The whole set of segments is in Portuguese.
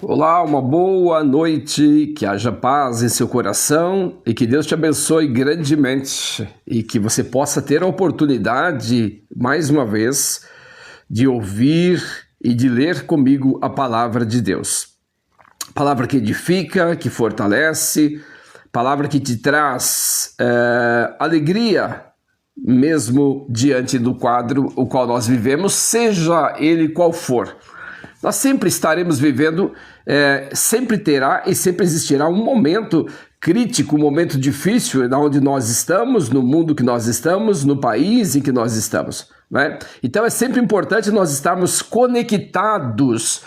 Olá, uma boa noite, que haja paz em seu coração e que Deus te abençoe grandemente e que você possa ter a oportunidade, mais uma vez, de ouvir e de ler comigo a palavra de Deus. Palavra que edifica, que fortalece, palavra que te traz alegria, mesmo diante do quadro o qual nós vivemos, seja ele qual for. Nós sempre estaremos vivendo, sempre terá e sempre existirá um momento crítico, um momento difícil onde nós estamos, no mundo que nós estamos, no país em que nós estamos, né? Então é sempre importante nós estarmos conectados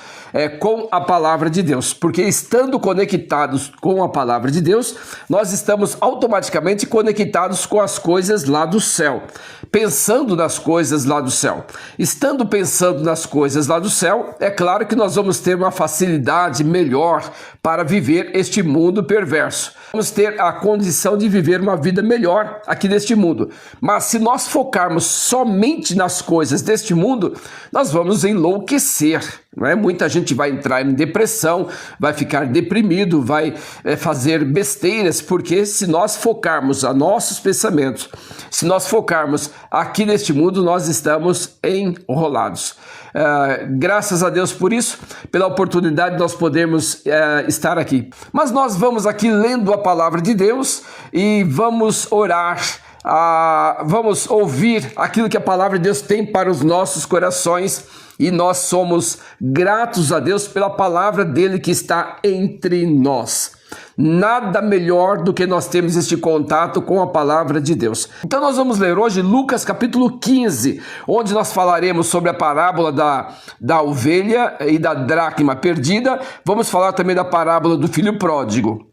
com a palavra de Deus, porque estando conectados com a palavra de Deus, nós estamos automaticamente conectados com as coisas lá do céu, pensando nas coisas lá do céu. Estando pensando nas coisas lá do céu, é claro que nós vamos ter uma facilidade melhor para viver este mundo perverso. Vamos ter a condição de viver uma vida melhor aqui neste mundo. Mas se nós focarmos somente nas coisas deste mundo, nós vamos enlouquecer, não é? Muita gente vai entrar em depressão, vai ficar deprimido, vai fazer besteiras, porque se nós focarmos a nossos pensamentos, se nós focarmos aqui neste mundo, nós estamos enrolados. Graças a Deus por isso, pela oportunidade de nós podermos estar aqui. Mas nós vamos aqui lendo a palavra de Deus e vamos orar, vamos ouvir aquilo que a palavra de Deus tem para os nossos corações, e nós somos gratos a Deus pela palavra dele que está entre nós. Nada melhor do que nós termos este contato com a palavra de Deus. Então nós vamos ler hoje Lucas capítulo 15, onde nós falaremos sobre a parábola da ovelha e da dracma perdida. Vamos falar também da parábola do filho pródigo.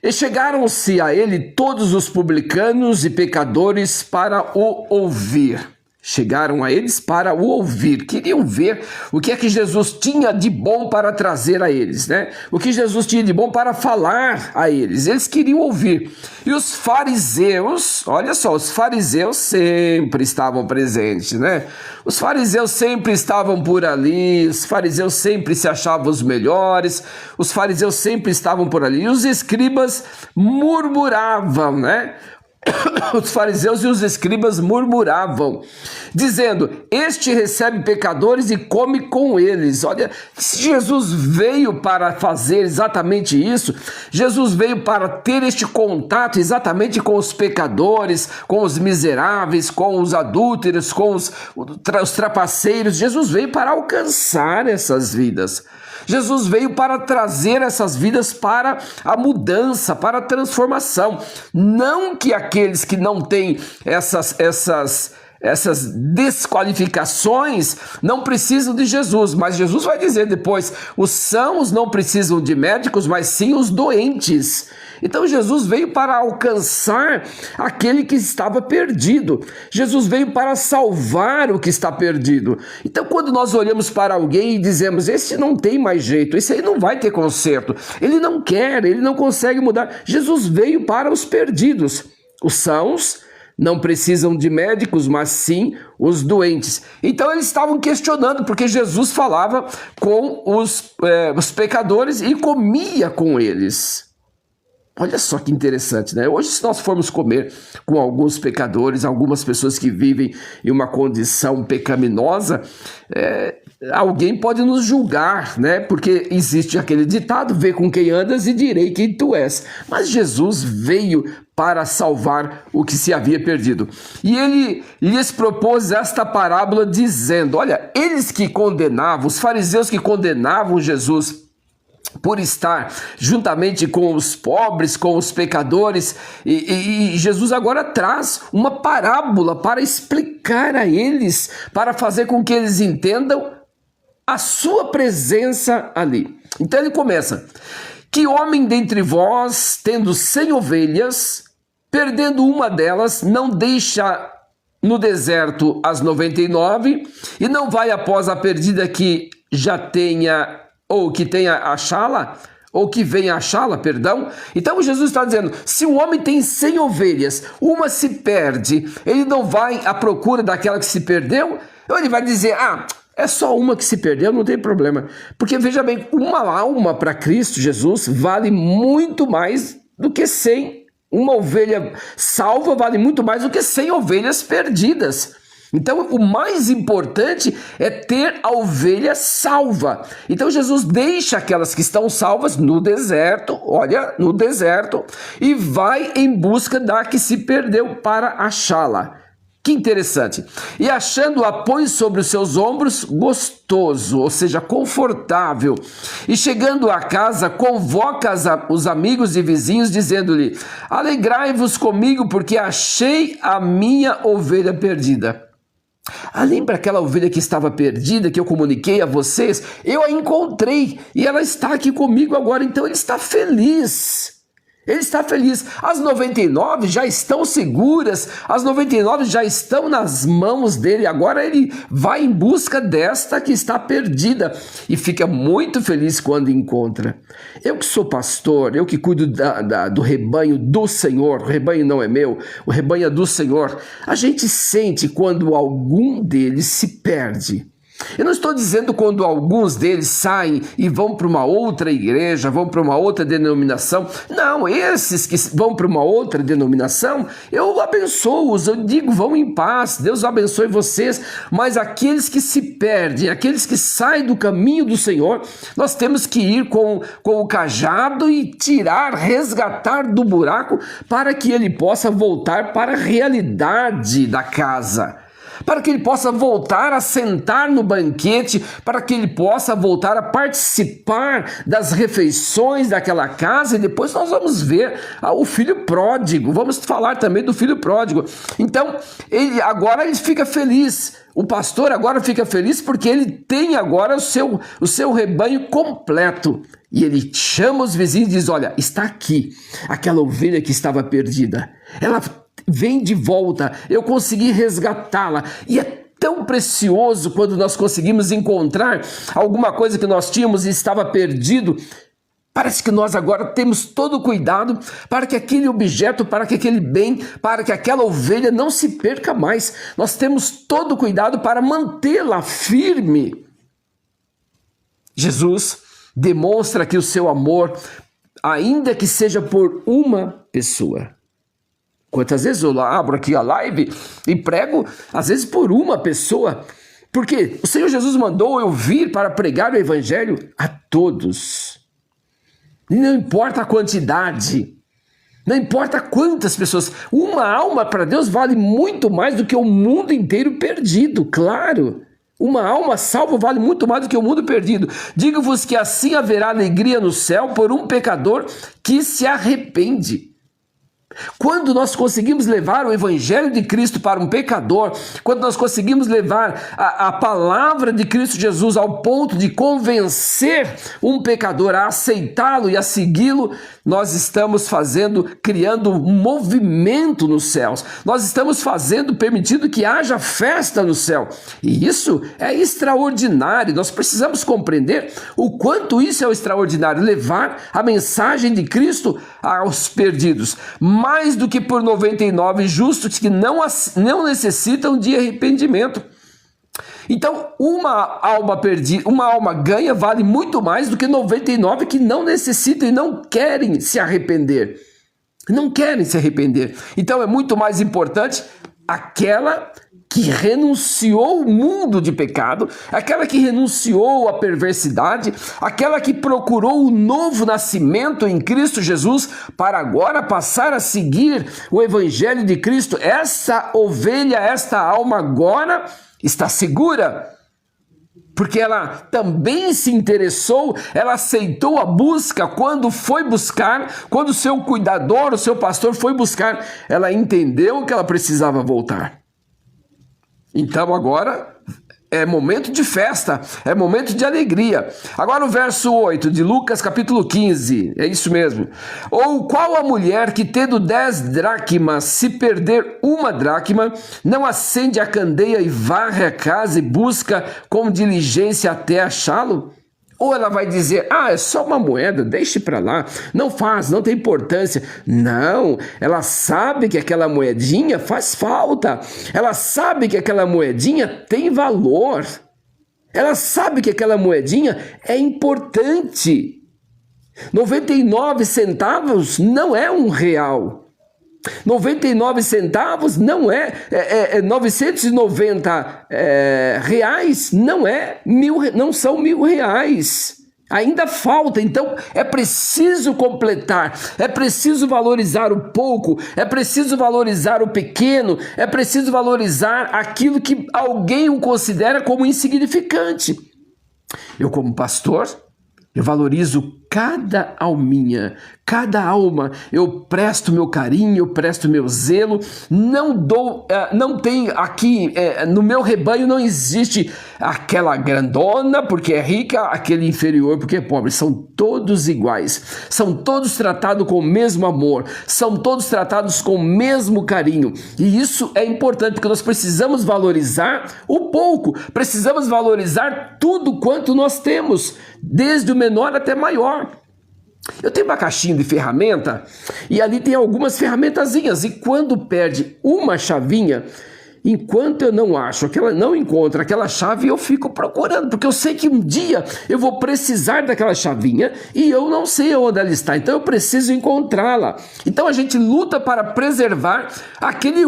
E chegaram-se a ele todos os publicanos e pecadores para o ouvir. Chegaram a eles para o ouvir, queriam ver o que é que Jesus tinha de bom para trazer a eles, né? O que Jesus tinha de bom para falar a eles, eles queriam ouvir. E os fariseus, olha só, os fariseus sempre estavam presentes, né? Os fariseus sempre estavam por ali, os fariseus sempre se achavam os melhores, os fariseus sempre estavam por ali. E os escribas murmuravam, né? Os fariseus e os escribas murmuravam, dizendo: este recebe pecadores e come com eles. Olha, se Jesus veio para fazer exatamente isso, Jesus veio para ter este contato exatamente com os pecadores, com os miseráveis, com os adúlteros, com os trapaceiros. Jesus veio para alcançar essas vidas. Jesus veio para trazer essas vidas para a mudança, para a transformação. Não que aqueles que não têm essas desqualificações não precisam de Jesus, mas Jesus vai dizer depois: os sãos não precisam de médicos, mas sim os doentes. Então Jesus veio para alcançar aquele que estava perdido. Jesus veio para salvar o que está perdido. Então quando nós olhamos para alguém e dizemos: esse não tem mais jeito, esse aí não vai ter conserto, ele não quer, ele não consegue mudar. Jesus veio para os perdidos. Os sãos não precisam de médicos, mas sim os doentes. Então eles estavam questionando, porque Jesus falava com os pecadores e comia com eles. Olha só que interessante, né? Hoje, se nós formos comer com alguns pecadores, algumas pessoas que vivem em uma condição pecaminosa, alguém pode nos julgar, né? Porque existe aquele ditado: vê com quem andas e direi quem tu és. Mas Jesus veio para salvar o que se havia perdido. E ele lhes propôs esta parábola dizendo: olha, eles que condenavam, os fariseus que condenavam Jesus por estar juntamente com os pobres, com os pecadores, e Jesus agora traz uma parábola para explicar a eles, para fazer com que eles entendam a sua presença ali. Então ele começa: que homem dentre vós, tendo 100 ovelhas, perdendo uma delas, não deixa no deserto as 99 e não vai após a perdida que já tenha, ou que tenha achá-la, ou que venha achá-la, perdão. Então Jesus está dizendo: se um homem tem 100 ovelhas, uma se perde, ele não vai à procura daquela que se perdeu? Ou ele vai dizer: É só uma que se perdeu, não tem problema. Porque veja bem, uma alma para Cristo Jesus vale muito mais do que 100. Uma ovelha salva vale muito mais do que 100 ovelhas perdidas. Então, o mais importante é ter a ovelha salva. Então, Jesus deixa aquelas que estão salvas no deserto, olha, no deserto, e vai em busca da que se perdeu para achá-la. Que interessante. E achando-a, põe sobre os seus ombros, gostoso, ou seja, confortável. E chegando a casa, convoca os amigos e vizinhos, dizendo-lhe: alegrai-vos comigo, porque achei a minha ovelha perdida. Lembra aquela ovelha que estava perdida, que eu comuniquei a vocês? Eu a encontrei e ela está aqui comigo agora, então ele está feliz. Ele está feliz. As 99 já estão seguras, as 99 já estão nas mãos dele. Agora ele vai em busca desta que está perdida e fica muito feliz quando encontra. Eu que sou pastor, eu que cuido do rebanho do Senhor, o rebanho não é meu, o rebanho é do Senhor. A gente sente quando algum deles se perde. Eu não estou dizendo quando alguns deles saem e vão para uma outra igreja, vão para uma outra denominação. Não, esses que vão para uma outra denominação, eu abençoo-os, eu digo, vão em paz, Deus abençoe vocês. Mas aqueles que se perdem, aqueles que saem do caminho do Senhor, nós temos que ir com o cajado e tirar, resgatar do buraco para que ele possa voltar para a realidade da casa. Para que ele possa voltar a sentar no banquete, para que ele possa voltar a participar das refeições daquela casa, e depois nós vamos ver o filho pródigo, vamos falar também do filho pródigo. Então, agora ele fica feliz, o pastor agora fica feliz porque ele tem agora o seu rebanho completo. E ele chama os vizinhos e diz: olha, está aqui aquela ovelha que estava perdida, ela vem de volta, eu consegui resgatá-la. E é tão precioso quando nós conseguimos encontrar alguma coisa que nós tínhamos e estava perdido. Parece que nós agora temos todo o cuidado para que aquele objeto, para que aquele bem, para que aquela ovelha não se perca mais. Nós temos todo o cuidado para mantê-la firme. Jesus demonstra aqui o seu amor, ainda que seja por uma pessoa. Quantas vezes eu abro aqui a live e prego, às vezes por uma pessoa, porque o Senhor Jesus mandou eu vir para pregar o evangelho a todos. E não importa a quantidade, não importa quantas pessoas, uma alma para Deus vale muito mais do que o mundo inteiro perdido, claro. Uma alma salva vale muito mais do que o mundo perdido. Digo-vos que assim haverá alegria no céu por um pecador que se arrepende. Quando nós conseguimos levar o evangelho de Cristo para um pecador, quando nós conseguimos levar a palavra de Cristo Jesus ao ponto de convencer um pecador a aceitá-lo e a segui-lo, nós estamos criando um movimento nos céus. Nós estamos permitindo que haja festa no céu. E isso é extraordinário. Nós precisamos compreender o quanto isso é extraordinário. Levar a mensagem de Cristo aos perdidos. Mais do que por 99 justos que não necessitam de arrependimento. Então, uma alma perdida, uma alma ganha vale muito mais do que 99 que não necessitam e não querem se arrepender. Não querem se arrepender. Então, é muito mais importante aquela que renunciou o mundo de pecado, aquela que renunciou à perversidade, aquela que procurou o novo nascimento em Cristo Jesus para agora passar a seguir o evangelho de Cristo. Essa ovelha, esta alma agora está segura, porque ela também se interessou, ela aceitou a busca. Quando foi buscar, quando o seu cuidador, o seu pastor foi buscar, ela entendeu que ela precisava voltar. Então agora é momento de festa, é momento de alegria. Agora o verso 8 de Lucas capítulo 15, é isso mesmo. Ou qual a mulher que tendo 10 dracmas, se perder uma dracma, não acende a candeia e varre a casa e busca com diligência até achá-lo? Ou ela vai dizer: é só uma moeda, deixe para lá, não tem importância. Não, ela sabe que aquela moedinha faz falta, ela sabe que aquela moedinha tem valor. Ela sabe que aquela moedinha é importante. 99 centavos não é R$1. 99 centavos não é 990 reais, não são R$1.000. Ainda falta, então é preciso completar, é preciso valorizar o pouco, é preciso valorizar o pequeno, é preciso valorizar aquilo que alguém o considera como insignificante. Eu, como pastor, eu valorizo cada alminha, cada alma, eu presto meu carinho, eu presto meu zelo, não tem aqui, no meu rebanho não existe aquela grandona porque é rica, aquele inferior porque é pobre, são todos iguais, são todos tratados com o mesmo amor, são todos tratados com o mesmo carinho, e isso é importante porque nós precisamos valorizar o pouco, precisamos valorizar tudo quanto nós temos, desde o menor até maior. Eu tenho uma caixinha de ferramenta e ali tem algumas ferramentazinhas, e quando perde uma chavinha, enquanto eu não encontro aquela chave, eu fico procurando, porque eu sei que um dia eu vou precisar daquela chavinha e eu não sei onde ela está, então eu preciso encontrá-la. Então a gente luta para preservar aquele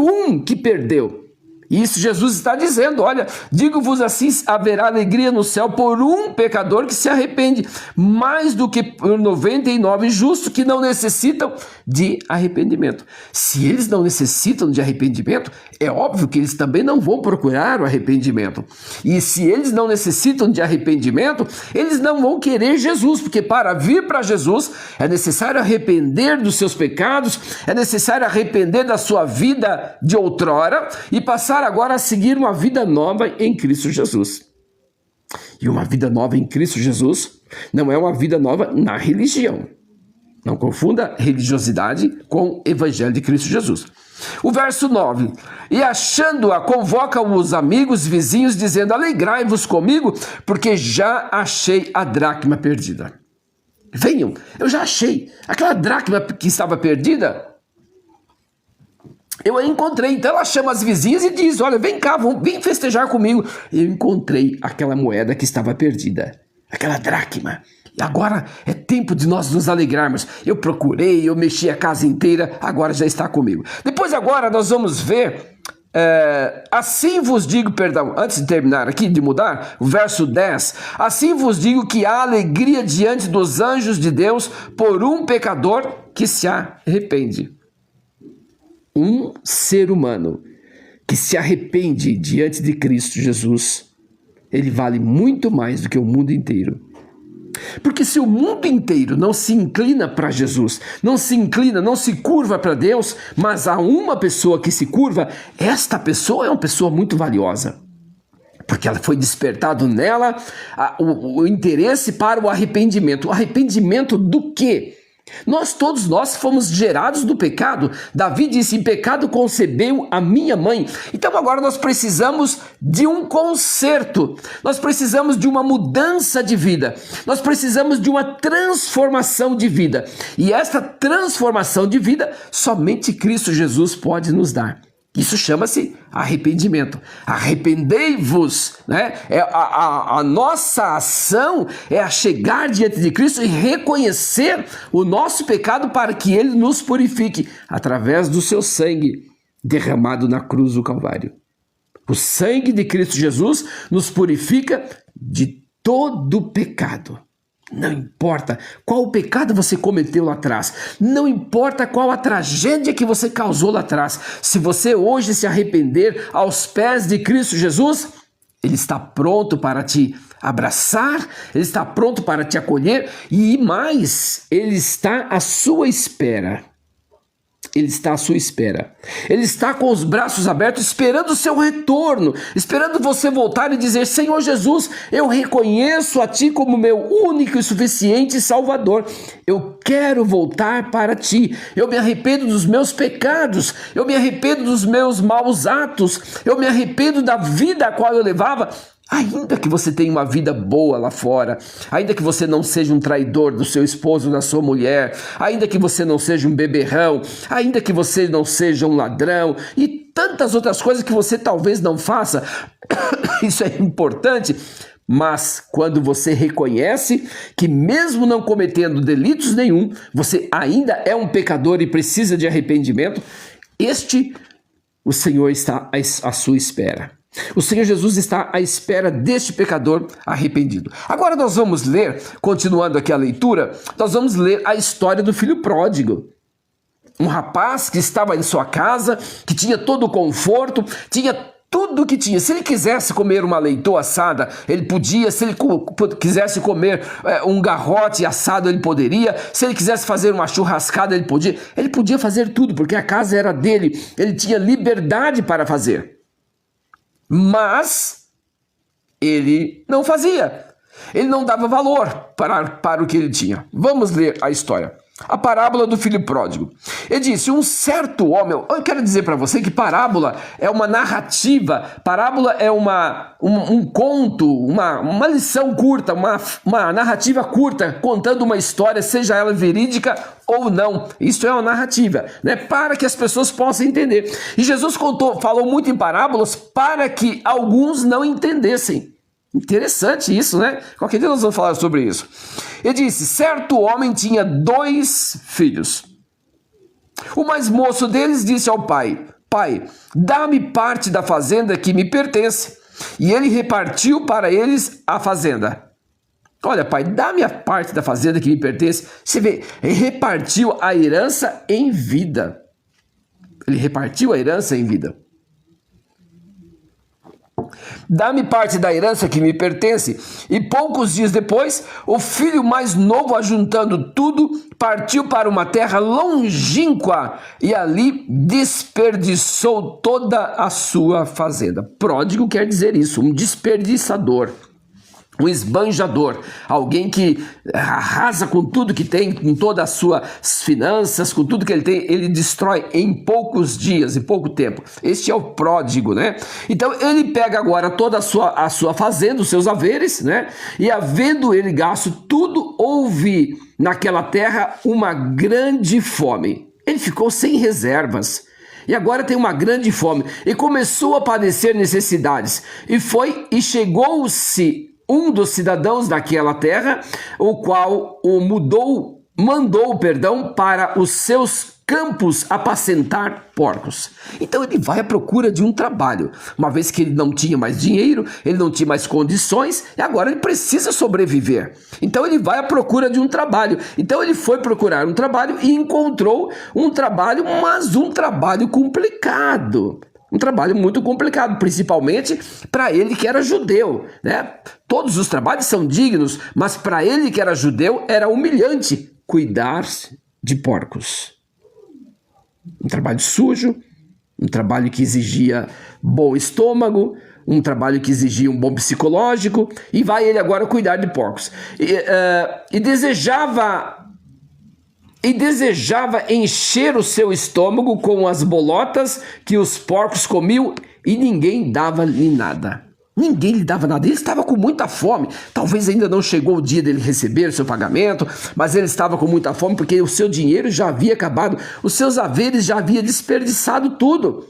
que perdeu. Isso Jesus está dizendo, olha, digo-vos assim, haverá alegria no céu por um pecador que se arrepende, mais do que por 99 justos que não necessitam de arrependimento. Se eles não necessitam de arrependimento, é óbvio que eles também não vão procurar o arrependimento. E se eles não necessitam de arrependimento, eles não vão querer Jesus, porque para vir para Jesus é necessário arrepender dos seus pecados, é necessário arrepender da sua vida de outrora e passar agora a seguir uma vida nova em Cristo Jesus. E uma vida nova em Cristo Jesus não é uma vida nova na religião. Não confunda religiosidade com o evangelho de Cristo Jesus. O verso 9. E achando-a, convoca os amigos, vizinhos, dizendo, alegrai-vos comigo, porque já achei a dracma perdida. Venham, eu já achei. Aquela dracma que estava perdida, eu a encontrei. Então ela chama as vizinhas e diz, olha, vem cá, vem festejar comigo. Eu encontrei aquela moeda que estava perdida, aquela dracma. E agora é tempo de nós nos alegrarmos. Eu procurei, eu mexi a casa inteira, agora já está comigo. Depois agora nós vamos ver, assim vos digo, perdão, antes de terminar aqui, de mudar, o verso 10. Assim vos digo que há alegria diante dos anjos de Deus por um pecador que se arrepende. Um ser humano que se arrepende diante de Cristo Jesus, ele vale muito mais do que o mundo inteiro. Porque se o mundo inteiro não se inclina para Jesus, não se inclina, não se curva para Deus, mas há uma pessoa que se curva, esta pessoa é uma pessoa muito valiosa. Porque ela foi despertado nela o interesse para o arrependimento. O arrependimento do quê? Todos nós fomos gerados do pecado. Davi disse, em pecado concebeu a minha mãe. Então agora nós precisamos de um conserto, nós precisamos de uma mudança de vida, nós precisamos de uma transformação de vida. E esta transformação de vida, somente Cristo Jesus pode nos dar. Isso chama-se arrependimento. Arrependei-vos, né? A nossa ação é a chegar diante de Cristo e reconhecer o nosso pecado para que Ele nos purifique através do seu sangue derramado na cruz do Calvário. O sangue de Cristo Jesus nos purifica de todo pecado. Não importa qual o pecado você cometeu lá atrás, não importa qual a tragédia que você causou lá atrás, se você hoje se arrepender aos pés de Cristo Jesus, Ele está pronto para te abraçar, Ele está pronto para te acolher e mais, Ele está à sua espera. Ele está à sua espera. Ele está com os braços abertos, esperando o seu retorno, esperando você voltar e dizer, Senhor Jesus, eu reconheço a Ti como meu único e suficiente Salvador. Eu quero voltar para Ti. Eu me arrependo dos meus pecados. Eu me arrependo dos meus maus atos. Eu me arrependo da vida a qual eu levava. Ainda que você tenha uma vida boa lá fora, ainda que você não seja um traidor do seu esposo, da sua mulher, ainda que você não seja um beberrão, ainda que você não seja um ladrão e tantas outras coisas que você talvez não faça, isso é importante, Mas quando você reconhece que mesmo não cometendo delitos nenhum, você ainda é um pecador e precisa de arrependimento, o Senhor está à sua espera. O Senhor Jesus está à espera deste pecador arrependido. Agora nós vamos ler, continuando aqui a leitura, nós vamos ler a história do filho pródigo. Um rapaz que estava em sua casa, que tinha todo o conforto, tinha tudo o que tinha. Se ele quisesse comer uma leitoa assada, ele podia. Se ele quisesse comer um garrote assado, ele poderia. Se ele quisesse fazer uma churrascada, ele podia. Ele podia fazer tudo, porque a casa era dele. Ele tinha liberdade para fazer. Mas ele não fazia. Ele não dava valor para o que ele tinha. Vamos ler a história. A parábola do filho pródigo. Ele disse, um certo homem... Eu quero dizer para você que parábola é uma narrativa, parábola é um conto, uma lição curta, uma narrativa curta, contando uma história, seja ela verídica ou não. Isso é uma narrativa, né? Para que as pessoas possam entender. E Jesus falou muito em parábolas para que alguns não entendessem. Interessante isso, né? Qualquer dia nós vamos falar sobre isso. Ele disse, certo homem tinha 2 filhos. O mais moço deles disse ao pai, pai, dá-me parte da fazenda que me pertence. E ele repartiu para eles a fazenda. Olha, pai, dá-me a parte da fazenda que me pertence. Você vê, ele repartiu a herança em vida. Ele repartiu a herança em vida. Dá-me parte da herança que me pertence. E poucos dias depois, o filho mais novo, ajuntando tudo, partiu para uma terra longínqua e ali desperdiçou toda a sua fazenda. Pródigo quer dizer isso, um desperdiçador. Um esbanjador, alguém que arrasa com tudo que tem, com todas as suas finanças, com tudo que ele tem, ele destrói em poucos dias, em pouco tempo. Este é o pródigo, né? Então ele pega agora toda a sua fazenda, os seus haveres, né? E havendo ele gasto tudo, houve naquela terra uma grande fome. Ele ficou sem reservas. E agora tem uma grande fome. E começou a padecer necessidades. E chegou-se um dos cidadãos daquela terra, o qual mandou para os seus campos apacentar porcos. Então ele vai à procura de um trabalho, uma vez que ele não tinha mais dinheiro, ele não tinha mais condições, e agora ele precisa sobreviver. Então ele vai à procura de um trabalho. Então ele foi procurar um trabalho e encontrou um trabalho, mas um trabalho complicado. Um trabalho muito complicado, principalmente para ele que era judeu, né? Todos os trabalhos são dignos, mas para ele que era judeu era humilhante cuidar de porcos. Um trabalho sujo, um trabalho que exigia bom estômago, um trabalho que exigia um bom psicológico, e vai ele agora cuidar de porcos. E desejava encher o seu estômago com as bolotas que os porcos comiam e ninguém dava-lhe nada. Ninguém lhe dava nada. Ele estava com muita fome. Talvez ainda não chegou o dia dele receber o seu pagamento, mas ele estava com muita fome porque o seu dinheiro já havia acabado, os seus haveres já havia desperdiçado tudo.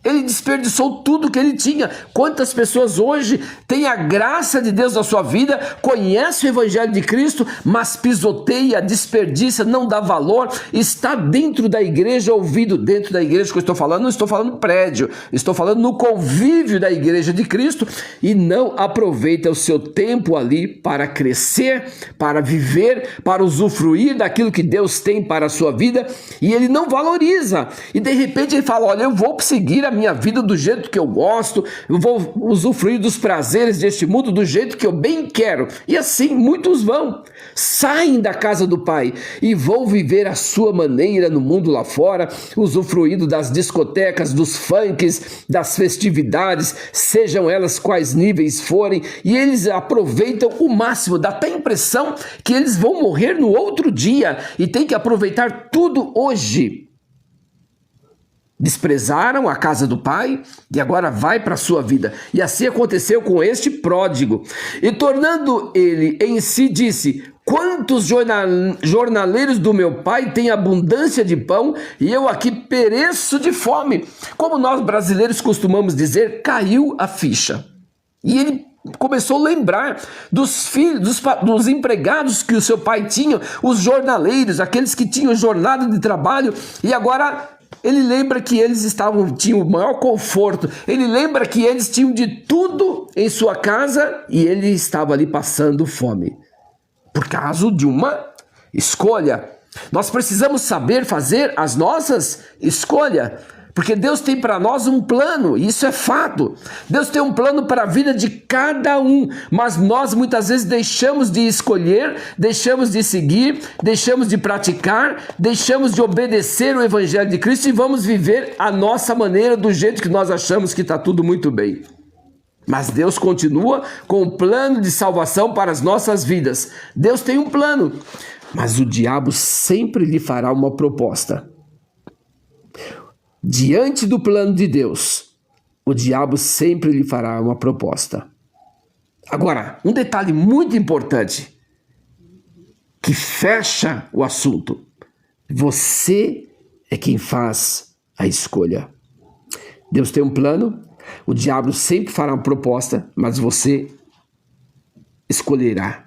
Ele desperdiçou tudo que ele tinha. Quantas pessoas hoje têm a graça de Deus na sua vida, conhecem o Evangelho de Cristo, mas pisoteia, desperdiça, não dá valor, está dentro da igreja, ouvido dentro da igreja que eu estou falando, não estou falando prédio, estou falando no convívio da igreja de Cristo, e não aproveita o seu tempo ali para crescer, para viver, para usufruir daquilo que Deus tem para a sua vida, e ele não valoriza. E de repente ele fala, olha, eu vou seguir a minha vida do jeito que eu gosto, eu vou usufruir dos prazeres deste mundo do jeito que eu bem quero. E assim muitos saem da casa do Pai e vão viver a sua maneira no mundo lá fora, usufruindo das discotecas, dos funks, das festividades, sejam elas quais níveis forem, e eles aproveitam o máximo. Dá até a impressão que eles vão morrer no outro dia e tem que aproveitar tudo hoje. Desprezaram a casa do pai e agora vai para a sua vida. E assim aconteceu com este pródigo. E tornando ele em si, disse, quantos jornaleiros do meu pai têm abundância de pão e eu aqui pereço de fome. Como nós brasileiros costumamos dizer, caiu a ficha. E ele começou a lembrar dos filhos, dos empregados que o seu pai tinha, os jornaleiros, aqueles que tinham jornada de trabalho, e agora ele lembra que eles tinham o maior conforto, ele lembra que eles tinham de tudo em sua casa e ele estava ali passando fome, por causa de uma escolha. Nós precisamos saber fazer as nossas escolhas, porque Deus tem para nós um plano, isso é fato. Deus tem um plano para a vida de cada um, mas nós muitas vezes deixamos de escolher, deixamos de seguir, deixamos de praticar, deixamos de obedecer o Evangelho de Cristo e vamos viver a nossa maneira, do jeito que nós achamos que está tudo muito bem. Mas Deus continua com o plano de salvação para as nossas vidas. Deus tem um plano, mas o diabo sempre lhe fará uma proposta. Diante do plano de Deus, o diabo sempre lhe fará uma proposta. Agora, um detalhe muito importante que fecha o assunto. Você é quem faz a escolha. Deus tem um plano, o diabo sempre fará uma proposta, mas você escolherá.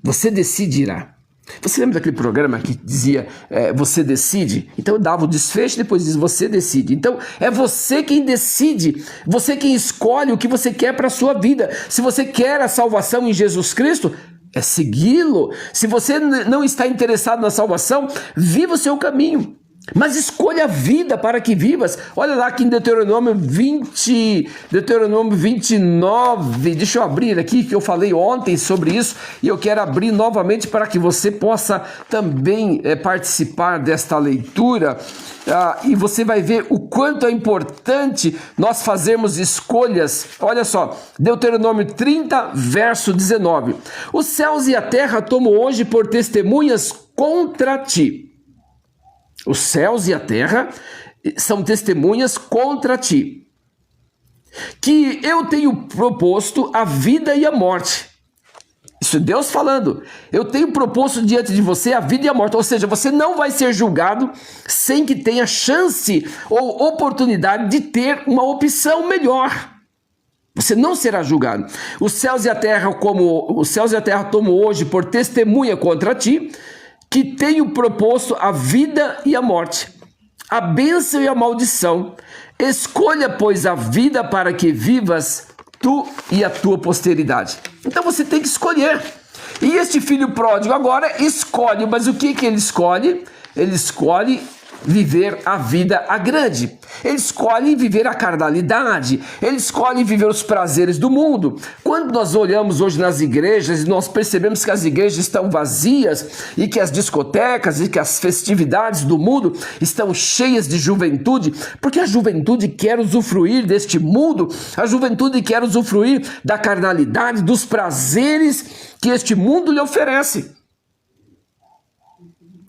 Você decidirá. Você lembra daquele programa que dizia você decide? Então eu dava o desfecho e depois diz você decide. Então é você quem decide, você quem escolhe o que você quer para a sua vida. Se você quer a salvação em Jesus Cristo, é segui-lo. Se você não está interessado na salvação, viva o seu caminho. Mas escolha a vida para que vivas. Olha lá aqui em Deuteronômio 29, deixa eu abrir aqui, que eu falei ontem sobre isso, e eu quero abrir novamente para que você possa também participar desta leitura, e você vai ver o quanto é importante nós fazermos escolhas. Olha só, Deuteronômio 30, verso 19. Os céus e a terra tomo hoje por testemunhas contra ti. Os céus e a terra são testemunhas contra ti, que eu tenho proposto a vida e a morte. Isso é Deus falando. Eu tenho proposto diante de você a vida e a morte. Ou seja, você não vai ser julgado sem que tenha chance ou oportunidade de ter uma opção melhor. Você não será julgado. Os céus e a terra tomo hoje por testemunha contra ti, que tenho proposto a vida e a morte, a bênção e a maldição. Escolha, pois, a vida para que vivas tu e a tua posteridade. Então você tem que escolher. E este filho pródigo agora escolhe, mas o que ele escolhe? Ele escolhe viver a vida a grande. Ele escolhe viver a carnalidade. Ele escolhe viver os prazeres do mundo. Quando nós olhamos hoje nas igrejas e nós percebemos que as igrejas estão vazias e que as discotecas e que as festividades do mundo estão cheias de juventude, porque a juventude quer usufruir deste mundo, a juventude quer usufruir da carnalidade, dos prazeres que este mundo lhe oferece.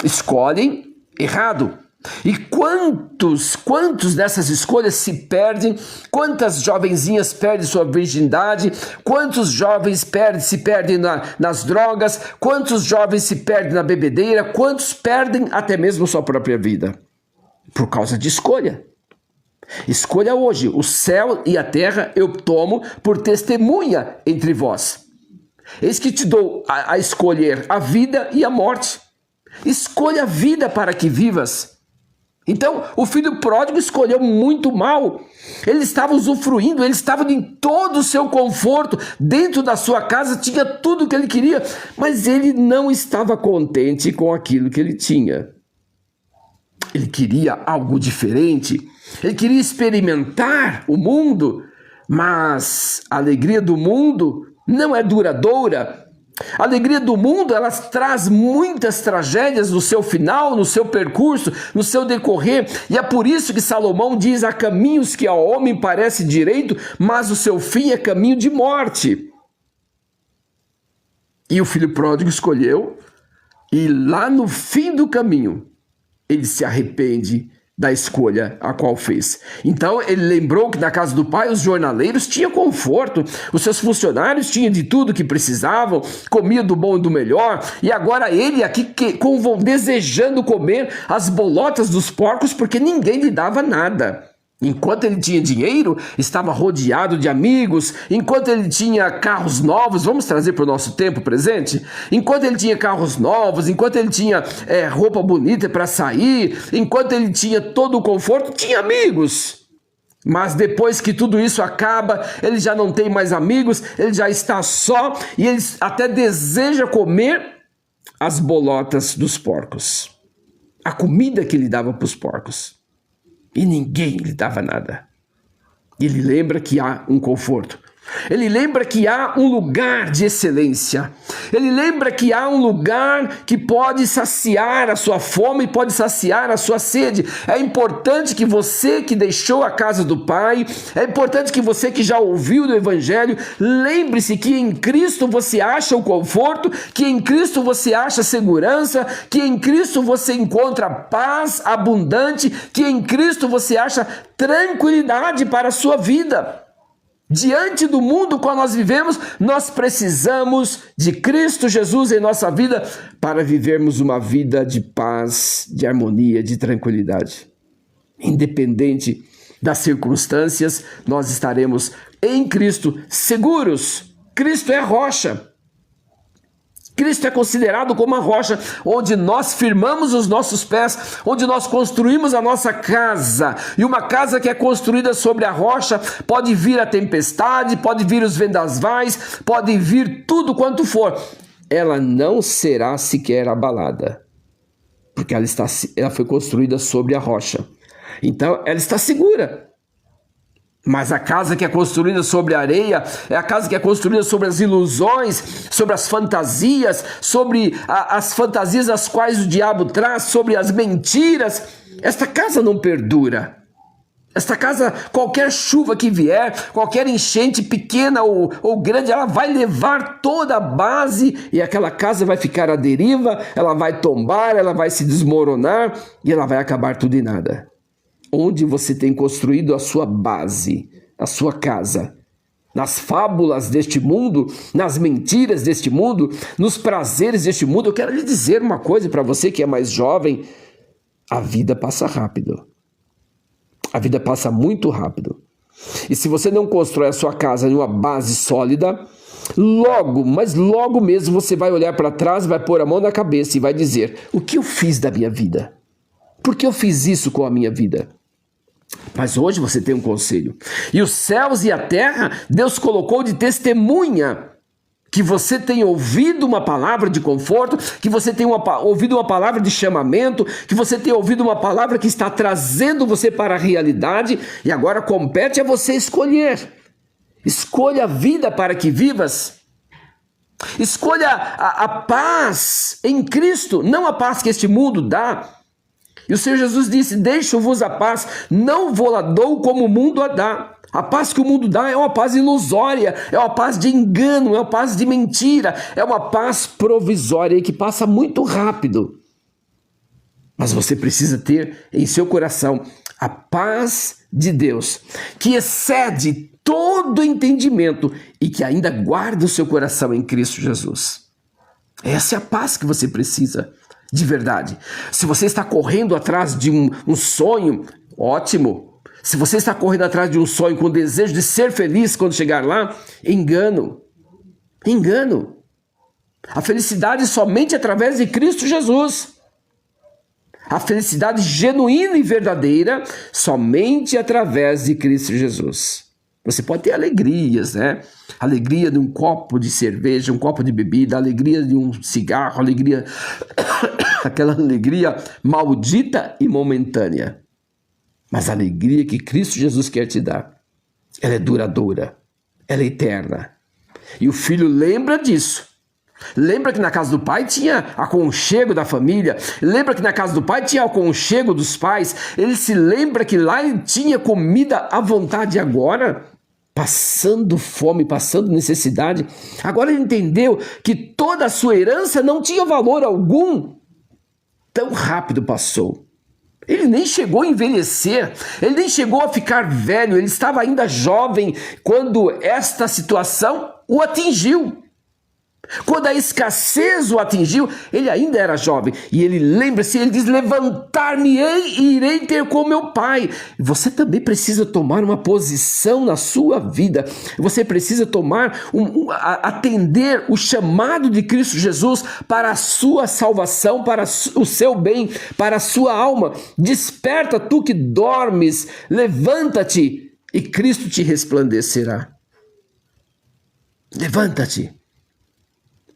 Escolhem errado. E quantos dessas escolhas se perdem? Quantas jovenzinhas perdem sua virgindade? Quantos jovens se perdem nas drogas? Quantos jovens se perdem na bebedeira? Quantos perdem até mesmo sua própria vida? Por causa de escolha. Escolha hoje, o céu e a terra eu tomo por testemunha entre vós. Eis que te dou a escolher a vida e a morte. Escolha a vida para que vivas. Então, o filho pródigo escolheu muito mal. Ele estava usufruindo, ele estava em todo o seu conforto, dentro da sua casa, tinha tudo o que ele queria, mas ele não estava contente com aquilo que ele tinha. Ele queria algo diferente, ele queria experimentar o mundo, mas a alegria do mundo não é duradoura. A alegria do mundo, ela traz muitas tragédias no seu final, no seu percurso, no seu decorrer. E é por isso que Salomão diz: há caminhos que ao homem parece direito, mas o seu fim é caminho de morte. E o filho pródigo escolheu, e lá no fim do caminho, ele se arrepende da escolha a qual fez. Então ele lembrou que na casa do pai os jornaleiros tinham conforto, os seus funcionários tinham de tudo que precisavam, comia do bom e do melhor, e agora ele aqui desejando comer as bolotas dos porcos porque ninguém lhe dava nada. Enquanto ele tinha dinheiro, estava rodeado de amigos. Enquanto ele tinha carros novos, vamos trazer para o nosso tempo presente? Enquanto ele tinha carros novos, enquanto ele tinha roupa bonita para sair, enquanto ele tinha todo o conforto, tinha amigos. Mas depois que tudo isso acaba, ele já não tem mais amigos, ele já está só e ele até deseja comer as bolotas dos porcos. A comida que ele dava para os porcos. E ninguém lhe dava nada. Ele lembra que há um conforto. Ele lembra que há um lugar de excelência. Ele lembra que há um lugar que pode saciar a sua fome, pode saciar a sua sede. É importante que você que deixou a casa do Pai, é importante que você que já ouviu do Evangelho, lembre-se que em Cristo você acha o conforto, que em Cristo você acha segurança, que em Cristo você encontra paz abundante, que em Cristo você acha tranquilidade para a sua vida. Diante do mundo qual nós vivemos, nós precisamos de Cristo Jesus em nossa vida para vivermos uma vida de paz, de harmonia, de tranquilidade. Independente das circunstâncias, nós estaremos em Cristo seguros. Cristo é a rocha. Cristo é considerado como a rocha onde nós firmamos os nossos pés, onde nós construímos a nossa casa. E uma casa que é construída sobre a rocha, pode vir a tempestade, pode vir os vendavais, pode vir tudo quanto for. Ela não será sequer abalada, porque ela foi construída sobre a rocha. Então ela está segura. Mas a casa que é construída sobre a areia, é a casa que é construída sobre as ilusões, sobre as fantasias, sobre as fantasias as quais o diabo traz, sobre as mentiras. Esta casa não perdura. Esta casa, qualquer chuva que vier, qualquer enchente pequena ou grande, ela vai levar toda a base e aquela casa vai ficar à deriva, ela vai tombar, ela vai se desmoronar e ela vai acabar tudo em nada. Onde você tem construído a sua base, a sua casa? Nas fábulas deste mundo, nas mentiras deste mundo, nos prazeres deste mundo? Eu quero lhe dizer uma coisa para você que é mais jovem: a vida passa rápido. A vida passa muito rápido. E se você não constrói a sua casa em uma base sólida, logo, mas logo mesmo você vai olhar para trás, vai pôr a mão na cabeça e vai dizer: o que eu fiz da minha vida? Por que eu fiz isso com a minha vida? Mas hoje você tem um conselho. E os céus e a terra, Deus colocou de testemunha que você tem ouvido uma palavra de conforto, que você tem ouvido uma palavra de chamamento, que você tem ouvido uma palavra que está trazendo você para a realidade, e agora compete a você escolher. Escolha a vida para que vivas. Escolha a paz em Cristo, não a paz que este mundo dá. E o Senhor Jesus disse: deixo-vos a paz, não vou-la dou como o mundo a dá. A paz que o mundo dá é uma paz ilusória, é uma paz de engano, é uma paz de mentira, é uma paz provisória que passa muito rápido. Mas você precisa ter em seu coração a paz de Deus, que excede todo entendimento e que ainda guarda o seu coração em Cristo Jesus. Essa é a paz que você precisa. De verdade. Se você está correndo atrás de um sonho, ótimo. Se você está correndo atrás de um sonho com o desejo de ser feliz quando chegar lá, engano. Engano. A felicidade somente através de Cristo Jesus. A felicidade genuína e verdadeira somente através de Cristo Jesus. Você pode ter alegrias, né? Alegria de um copo de cerveja, um copo de bebida, alegria de um cigarro, alegria, aquela alegria maldita e momentânea. Mas a alegria que Cristo Jesus quer te dar, ela é duradoura, ela é eterna. E o filho lembra disso. Lembra que na casa do pai tinha aconchego da família. Lembra que na casa do pai tinha aconchego dos pais. Ele se lembra que lá ele tinha comida à vontade. Agora, passando fome, passando necessidade, agora ele entendeu que toda a sua herança não tinha valor algum. Tão rápido passou. Ele nem chegou a envelhecer, ele nem chegou a ficar velho, ele estava ainda jovem quando esta situação o atingiu. Quando a escassez o atingiu, ele ainda era jovem. E ele lembra-se, ele diz, levantar-me-ei e irei ter com meu pai. Você também precisa tomar uma posição na sua vida. Você precisa atender o chamado de Cristo Jesus para a sua salvação, para o seu bem, para a sua alma. Desperta, tu que dormes, levanta-te e Cristo te resplandecerá. Levanta-te.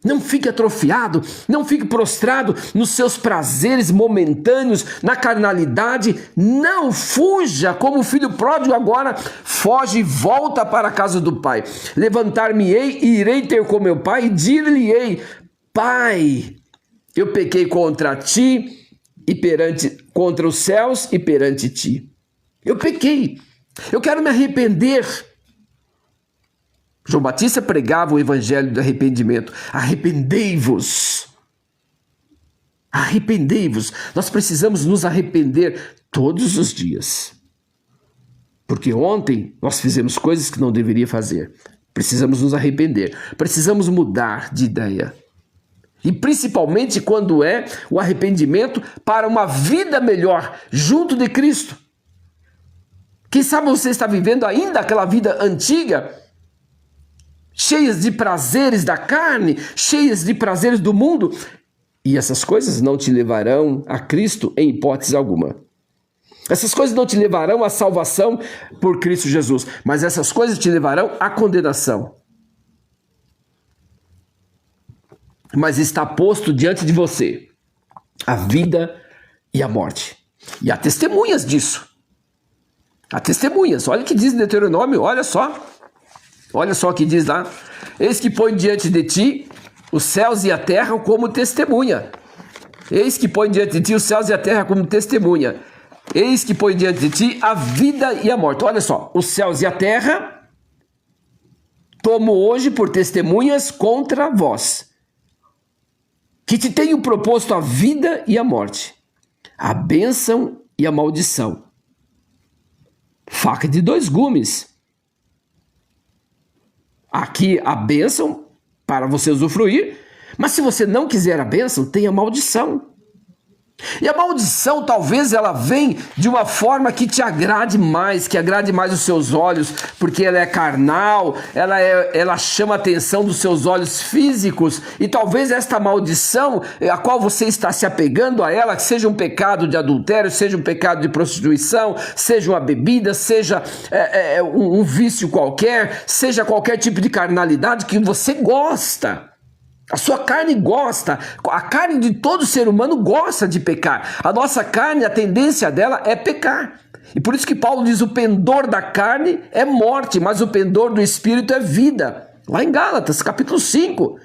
Não fique atrofiado, não fique prostrado nos seus prazeres momentâneos, na carnalidade. Não fuja como o filho pródigo agora foge e volta para a casa do pai. Levantar-me-ei e irei ter com meu pai e dir-lhe-ei: Pai, eu pequei contra ti e contra os céus e perante ti. Eu pequei, eu quero me arrepender. João Batista pregava o evangelho do arrependimento. Arrependei-vos. Arrependei-vos. Nós precisamos nos arrepender todos os dias. Porque ontem nós fizemos coisas que não deveria fazer. Precisamos nos arrepender. Precisamos mudar de ideia. E principalmente quando é o arrependimento para uma vida melhor junto de Cristo. Quem sabe você está vivendo ainda aquela vida antiga, cheias de prazeres da carne, cheias de prazeres do mundo, e essas coisas não te levarão a Cristo em hipótese alguma. Essas coisas não te levarão à salvação por Cristo Jesus, mas essas coisas te levarão à condenação. Mas está posto diante de você a vida e a morte. E há testemunhas disso. Há testemunhas. Olha o que diz em Deuteronômio, olha só. Olha só o que diz lá: eis que põe diante de ti os céus e a terra como testemunha. Eis que põe diante de ti os céus e a terra como testemunha. Eis que põe diante de ti a vida e a morte. Olha só, os céus e a terra tomo hoje por testemunhas contra vós, que te tenho proposto a vida e a morte, a bênção e a maldição. Faca de dois gumes. Aqui a bênção para você usufruir, mas se você não quiser a bênção, tem a maldição. E a maldição talvez ela vem de uma forma que te agrade mais, que agrade mais os seus olhos, porque ela é carnal, ela chama a atenção dos seus olhos físicos, e talvez esta maldição, a qual você está se apegando a ela, que seja um pecado de adultério, seja um pecado de prostituição, seja uma bebida, seja um vício qualquer, seja qualquer tipo de carnalidade que você gosta. A sua carne gosta, a carne de todo ser humano gosta de pecar. A nossa carne, a tendência dela é pecar. E por isso que Paulo diz: o pendor da carne é morte, mas o pendor do espírito é vida. Lá em Gálatas, capítulo 5.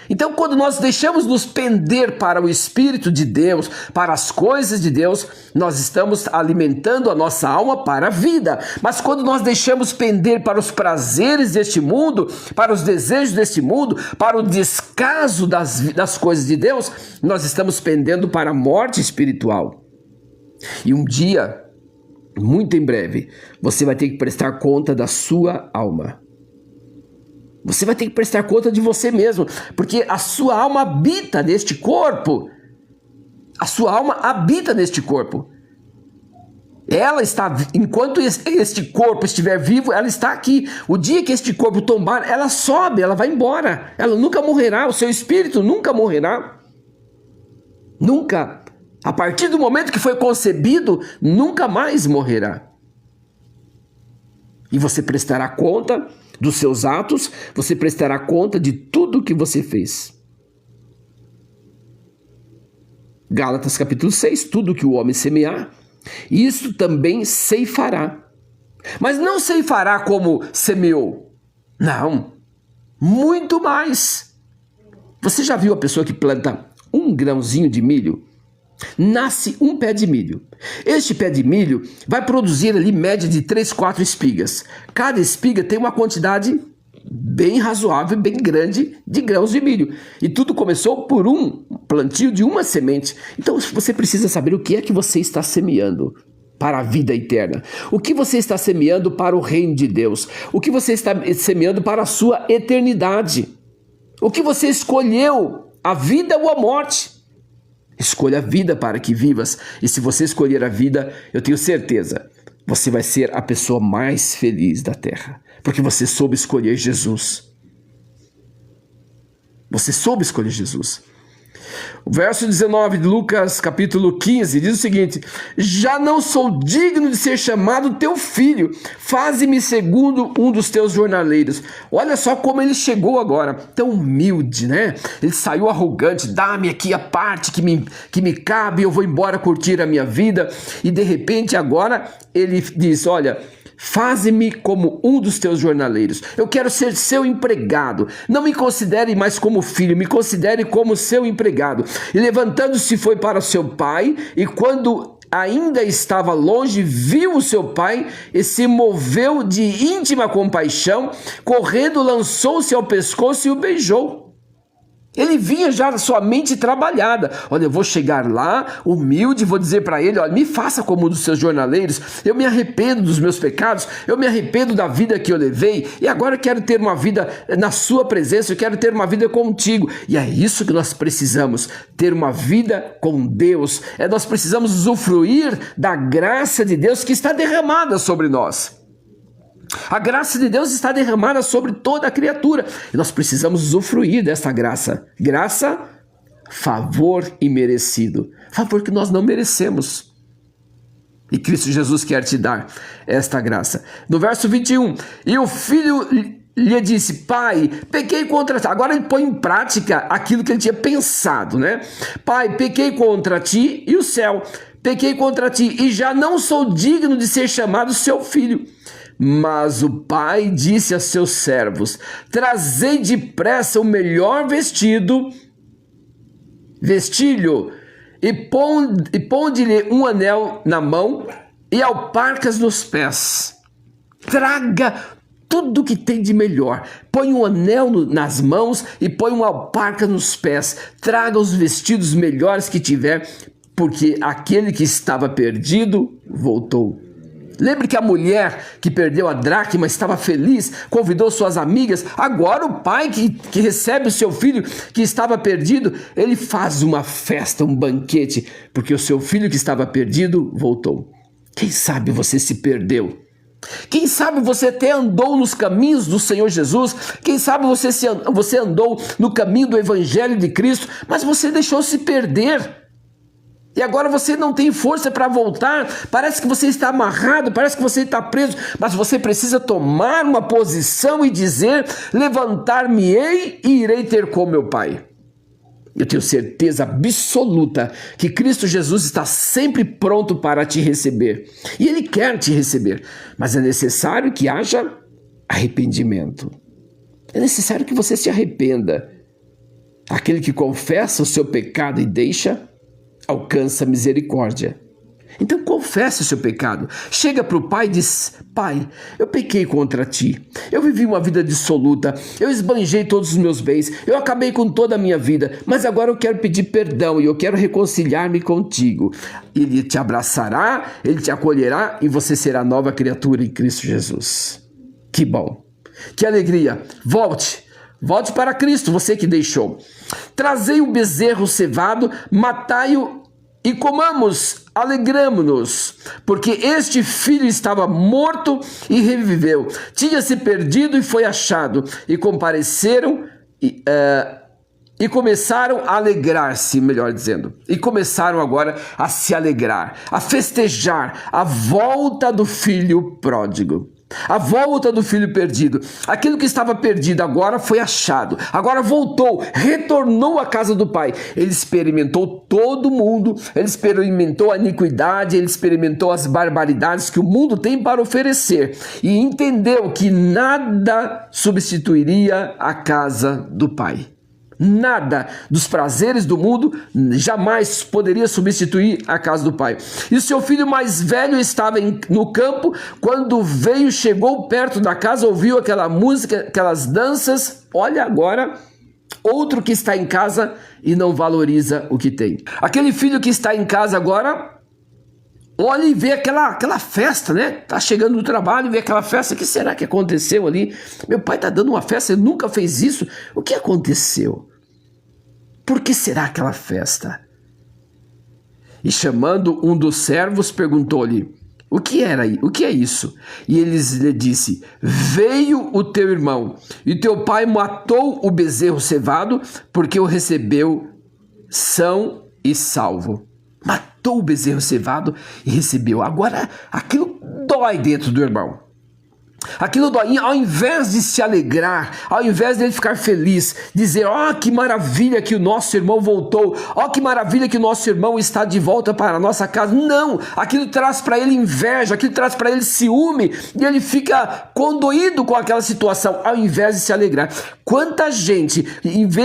Então, quando nós deixamos nos pender para o Espírito de Deus, para as coisas de Deus, nós estamos alimentando a nossa alma para a vida. Mas quando nós deixamos pender para os prazeres deste mundo, para os desejos deste mundo, para o descaso das coisas de Deus, nós estamos pendendo para a morte espiritual. E um dia, muito em breve, você vai ter que prestar conta da sua alma. Você vai ter que prestar conta de você mesmo, porque a sua alma habita neste corpo. A sua alma habita neste corpo. Ela está, enquanto este corpo estiver vivo, ela está aqui. O dia que este corpo tombar, ela sobe, ela vai embora. Ela nunca morrerá, o seu espírito nunca morrerá. Nunca. A partir do momento que foi concebido, nunca mais morrerá. E você prestará conta dos seus atos, você prestará conta de tudo que você fez. Gálatas capítulo 6, tudo que o homem semear, isso também ceifará. Mas não ceifará como semeou. Não, muito mais. Você já viu a pessoa que planta um grãozinho de milho? Nasce um pé de milho. Este pé de milho vai produzir ali média de 3, 4 espigas. Cada espiga tem uma quantidade bem razoável, bem grande de grãos de milho. E tudo começou por um plantio de uma semente. Então você precisa saber o que é que você está semeando para a vida eterna. O que você está semeando para o reino de Deus. O que você está semeando para a sua eternidade. O que você escolheu? A vida ou a morte? Escolha a vida para que vivas. E se você escolher a vida, eu tenho certeza, você vai ser a pessoa mais feliz da terra. Porque você soube escolher Jesus. Você soube escolher Jesus. O verso 19 de Lucas capítulo 15 diz o seguinte: já não sou digno de ser chamado teu filho, faze-me segundo um dos teus jornaleiros. Olha só como ele chegou agora, tão humilde, né? Ele saiu arrogante, dá-me aqui a parte que me cabe, eu vou embora curtir a minha vida. E de repente agora ele diz, olha, faze-me como um dos teus jornaleiros. Eu quero ser seu empregado. Não me considere mais como filho, me considere como seu empregado. E levantando-se foi para o seu pai, e quando ainda estava longe, viu o seu pai e se moveu de íntima compaixão, correndo lançou-se ao pescoço e o beijou. Ele vinha já na sua mente trabalhada. Olha, eu vou chegar lá, humilde, vou dizer para ele, olha, me faça como um dos seus jornaleiros, eu me arrependo dos meus pecados, eu me arrependo da vida que eu levei, e agora eu quero ter uma vida na sua presença, eu quero ter uma vida contigo. E é isso que nós precisamos, ter uma vida com Deus. Nós precisamos usufruir da graça de Deus que está derramada sobre nós. A graça de Deus está derramada sobre toda a criatura. E nós precisamos usufruir dessa graça. Graça, favor imerecido. Favor que nós não merecemos. E Cristo Jesus quer te dar esta graça. No verso 21, e o filho lhe disse, pai, pequei contra ti. Agora ele põe em prática aquilo que ele tinha pensado, né? Pai, pequei contra ti e o céu. Pequei contra ti e já não sou digno de ser chamado seu filho. Mas o pai disse a seus servos, trazei depressa o melhor vestilho e ponde-lhe um anel na mão e alparcas nos pés. Traga tudo que tem de melhor. Põe um anel nas mãos e põe uma alparca nos pés. Traga os vestidos melhores que tiver, porque aquele que estava perdido voltou. Lembre que a mulher que perdeu a dracma estava feliz, convidou suas amigas. Agora o pai que recebe o seu filho que estava perdido, ele faz uma festa, um banquete, porque o seu filho que estava perdido voltou. Quem sabe você se perdeu? Quem sabe você até andou nos caminhos do Senhor Jesus? Quem sabe você andou no caminho do Evangelho de Cristo, mas você deixou se perder. E agora você não tem força para voltar, parece que você está amarrado, parece que você está preso, mas você precisa tomar uma posição e dizer, levantar-me-ei e irei ter com meu Pai. Eu tenho certeza absoluta que Cristo Jesus está sempre pronto para te receber. E Ele quer te receber, mas é necessário que haja arrependimento. É necessário que você se arrependa. Aquele que confessa o seu pecado e deixa, alcança misericórdia. Então confesse o seu pecado. Chega para o pai e diz, pai, eu pequei contra ti. Eu vivi uma vida dissoluta. Eu esbanjei todos os meus bens. Eu acabei com toda a minha vida. Mas agora eu quero pedir perdão e eu quero reconciliar-me contigo. Ele te abraçará, ele te acolherá e você será nova criatura em Cristo Jesus. Que bom. Que alegria. Volte para Cristo, você que deixou. Trazei o bezerro cevado, matai-o e comamos, alegramo-nos, porque este filho estava morto e reviveu, tinha se perdido e foi achado, e compareceram e começaram a alegrar-se, melhor dizendo, e começaram agora a se alegrar, a festejar a volta do filho pródigo. A volta do filho perdido. Aquilo que estava perdido agora foi achado. Agora voltou, retornou à casa do pai. Ele experimentou todo mundo. Ele experimentou a iniquidade. Ele experimentou as barbaridades que o mundo tem para oferecer. E entendeu que nada substituiria a casa do pai. Nada dos prazeres do mundo jamais poderia substituir a casa do pai. E o seu filho mais velho estava no campo, quando veio, chegou perto da casa, ouviu aquela música, aquelas danças. Olha agora, outro que está em casa e não valoriza o que tem. Aquele filho que está em casa agora olha e vê aquela festa, né? Tá chegando no trabalho e vê aquela festa. O que será que aconteceu ali? Meu pai tá dando uma festa, ele nunca fez isso. O que aconteceu? Por que será aquela festa? E chamando um dos servos, perguntou-lhe: o que é isso? E ele lhe disse: veio o teu irmão, e teu pai matou o bezerro cevado, porque o recebeu são e salvo. Matou o bezerro cevado e recebeu. Agora, aquilo dói dentro do irmão. Aquilo dói, ao invés de se alegrar, ao invés de ele ficar feliz, dizer: ó, que maravilha que o nosso irmão voltou, ó, que maravilha que o nosso irmão está de volta para a nossa casa. Não, aquilo traz para ele inveja, aquilo traz para ele ciúme, e ele fica condoído com aquela situação, ao invés de se alegrar. Quanta gente,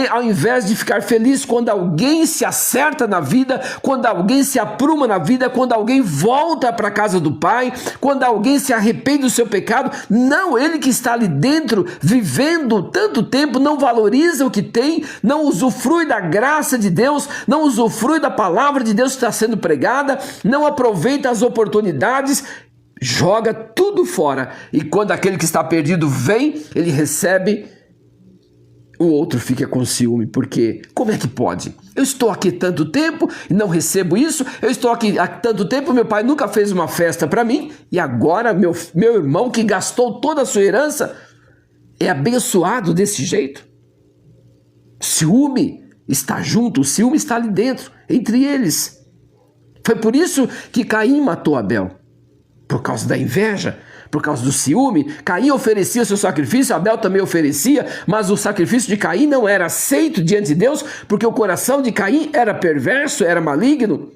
ao invés de ficar feliz quando alguém se acerta na vida, quando alguém se apruma na vida, quando alguém volta para a casa do Pai, quando alguém se arrepende do seu pecado, não, ele que está ali dentro, vivendo tanto tempo, não valoriza o que tem, não usufrui da graça de Deus, não usufrui da palavra de Deus que está sendo pregada, não aproveita as oportunidades, joga tudo fora. E quando aquele que está perdido vem, ele recebe, o outro fica com ciúme, porque como é que pode? Eu estou aqui tanto tempo e não recebo isso, eu estou aqui há tanto tempo, meu pai nunca fez uma festa para mim, e agora meu irmão que gastou toda a sua herança é abençoado desse jeito. Ciúme está junto, o ciúme está ali dentro, entre eles. Foi por isso que Caim matou Abel, por causa da inveja, por causa do ciúme. Caim oferecia seu sacrifício, Abel também oferecia, mas o sacrifício de Caim não era aceito diante de Deus, porque o coração de Caim era perverso, era maligno.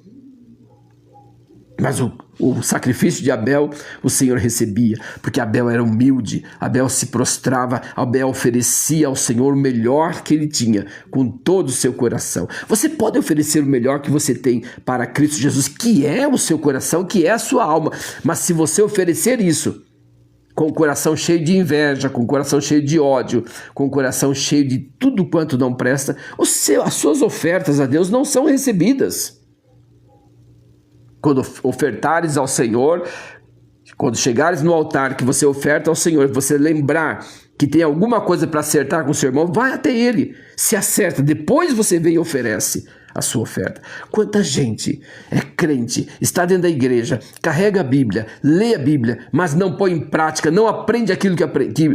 Mas o sacrifício de Abel, o Senhor recebia, porque Abel era humilde, Abel se prostrava, Abel oferecia ao Senhor o melhor que ele tinha, com todo o seu coração. Você pode oferecer o melhor que você tem para Cristo Jesus, que é o seu coração, que é a sua alma, mas se você oferecer isso com o coração cheio de inveja, com o coração cheio de ódio, com o coração cheio de tudo quanto não presta, as suas ofertas a Deus não são recebidas. Quando ofertares ao Senhor, quando chegares no altar que você oferta ao Senhor, você lembrar que tem alguma coisa para acertar com o seu irmão, vai até ele, se acerta, depois você vem e oferece a sua oferta. Quanta gente é crente, está dentro da igreja, carrega a Bíblia, lê a Bíblia, mas não põe em prática, não aprende aquilo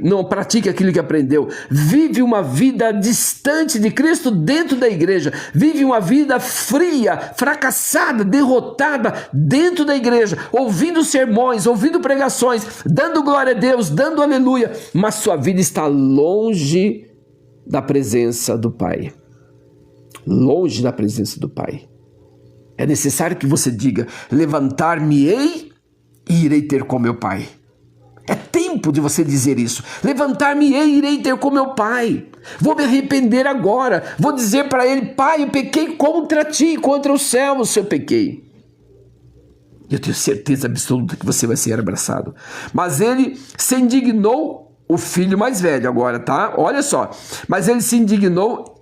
não pratica aquilo que aprendeu, vive uma vida distante de Cristo dentro da igreja, vive uma vida fria, fracassada, derrotada dentro da igreja, ouvindo sermões, ouvindo pregações, dando glória a Deus, dando aleluia, mas sua vida está longe da presença do Pai. Longe da presença do Pai. É necessário que você diga: levantar-me-ei e irei ter com meu Pai. É tempo de você dizer isso. Levantar-me-ei e irei ter com meu Pai. Vou me arrepender agora. Vou dizer para ele: Pai, eu pequei contra ti, contra os céus eu pequei. Eu tenho certeza absoluta que você vai ser abraçado. Mas ele se indignou, o filho mais velho agora, tá? Olha só. Mas ele se indignou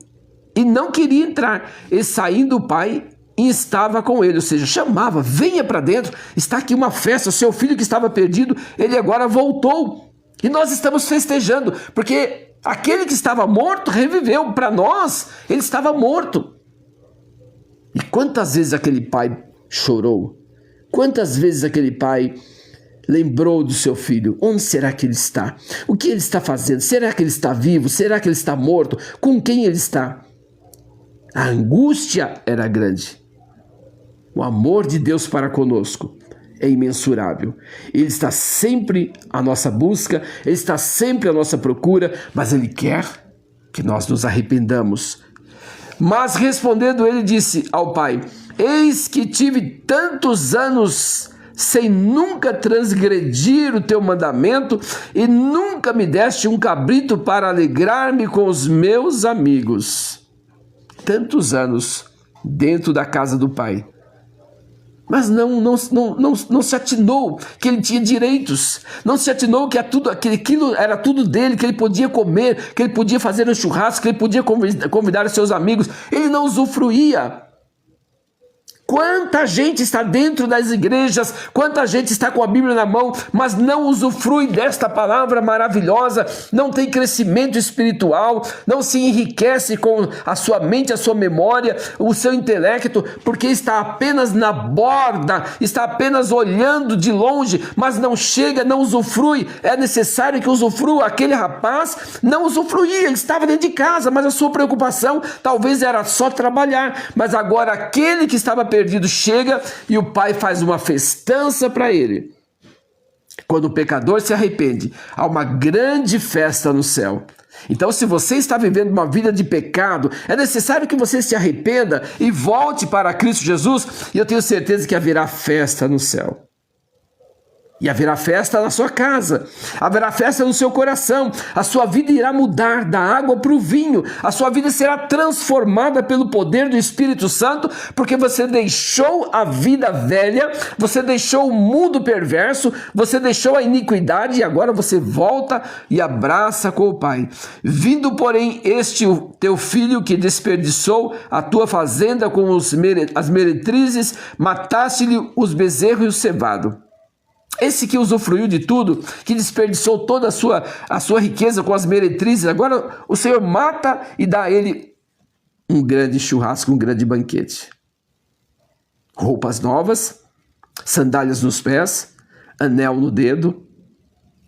e não queria entrar. E saindo o pai, estava com ele, ou seja, chamava: venha para dentro, está aqui uma festa, o seu filho que estava perdido, ele agora voltou. E nós estamos festejando, porque aquele que estava morto reviveu. Para nós, ele estava morto. E quantas vezes aquele pai chorou? Quantas vezes aquele pai lembrou do seu filho? Onde será que ele está? O que ele está fazendo? Será que ele está vivo? Será que ele está morto? Com quem ele está? A angústia era grande. O amor de Deus para conosco é imensurável. Ele está sempre à nossa busca, Ele está sempre à nossa procura, mas Ele quer que nós nos arrependamos. Mas respondendo ele, disse ao pai: eis que tive tantos anos sem nunca transgredir o teu mandamento, e nunca me deste um cabrito para alegrar-me com os meus amigos. Tantos anos dentro da casa do pai, mas não se atinou que ele tinha direitos, não se atinou que aquilo era tudo dele, que ele podia comer, que ele podia fazer um churrasco, que ele podia convidar os seus amigos. Ele não usufruía. Quanta gente está dentro das igrejas, quanta gente está com a Bíblia na mão, mas não usufrui desta palavra maravilhosa, não tem crescimento espiritual, não se enriquece com a sua mente, a sua memória, o seu intelecto, porque está apenas na borda, está apenas olhando de longe, mas não chega, não usufrui. É necessário que usufrua. Aquele rapaz não usufruía, ele estava dentro de casa, mas a sua preocupação talvez era só trabalhar. Mas agora aquele que estava perdido chega e o pai faz uma festança para ele. Quando o pecador se arrepende, há uma grande festa no céu. Então, se você está vivendo uma vida de pecado, é necessário que você se arrependa e volte para Cristo Jesus, e eu tenho certeza que haverá festa no céu. E haverá festa na sua casa, haverá festa no seu coração, a sua vida irá mudar da água para o vinho, a sua vida será transformada pelo poder do Espírito Santo, porque você deixou a vida velha, você deixou o mundo perverso, você deixou a iniquidade e agora você volta e abraça com o Pai. Vindo, porém, este o teu filho que desperdiçou a tua fazenda com as meretrizes, mataste-lhe os bezerros e o cevado. Esse que usufruiu de tudo, que desperdiçou toda a sua riqueza com as meretrizes, agora o Senhor mata e dá a ele um grande churrasco, um grande banquete. Roupas novas, sandálias nos pés, anel no dedo.